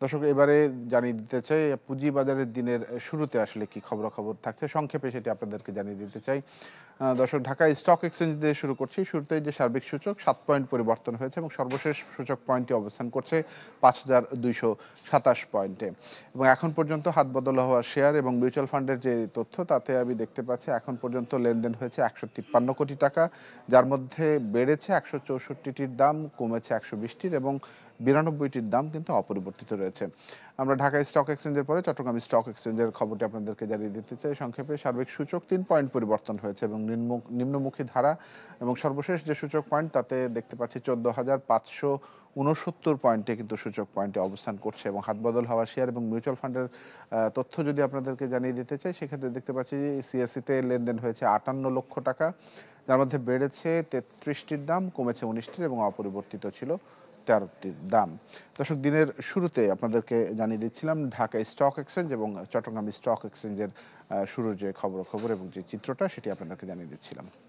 দর্শক, এবারে জানিয়ে দিতে চাই পুঁজিবাজারের দিনের শুরুতে আসলে কি খবরাখবর থাকছে সংক্ষেপে সেটি আপনাদেরকে জানিয়ে দিতে চাই। দর্শক, ঢাকা স্টক এক্সচেঞ্জ দিয়ে শুরু করছি। শুরুতেই যে সার্বিক সূচক 7 পয়েন্ট পরিবর্তন হয়েছে এবং সর্বশেষ সূচক পয়েন্টটি অবস্থান করছে 5,227 পয়েন্টে। এবং এখন পর্যন্ত হাতবদল হওয়া শেয়ার এবং মিউচুয়াল ফান্ডের যে তথ্য তাতে আমি দেখতে পাচ্ছি এখন পর্যন্ত লেনদেন হয়েছে 153 কোটি টাকা, যার মধ্যে বেড়েছে 164টির দাম, কমেছে 120টির এবং 92টির দাম কিন্তু অপরিবর্তিত রয়েছে। আমরা ঢাকা স্টক এক্সচেঞ্জের পরে চট্টগ্রাম স্টক এক্সচেঞ্জের খবরটি আপনাদেরকে জানিয়ে দিতে চাই সংক্ষেপে। সার্বিক সূচক 3 পয়েন্ট পরিবর্তন হয়েছে এবং নিম্নমুখী ধারা এবং সর্বশেষ যে সূচক পয়েন্ট তাতে দেখতে পাচ্ছি 14,569 পয়েন্টে কিন্তু সূচক পয়েন্টে অবস্থান করছে। এবং হাতবদল হওয়া শেয়ার এবং মিউচুয়াল ফান্ডের তথ্য যদি আপনাদেরকে জানিয়ে দিতে চাই, সেক্ষেত্রে দেখতে পাচ্ছি সিএসসিতে লেনদেন হয়েছে 58 লক্ষ টাকা, যার মধ্যে বেড়েছে 33টির দাম, কমেছে 19টির এবং অপরিবর্তিত ছিল 13টির দাম। দর্শক, দিনের শুরুতে আপনাদেরকে জানিয়ে দিচ্ছিলাম ঢাকা স্টক এক্সচেঞ্জ এবং চট্টগ্রাম স্টক এক্সচেঞ্জের শুরুর যে খবর এবং যে চিত্রটা সেটি আপনাদেরকে জানিয়ে দিচ্ছিলাম।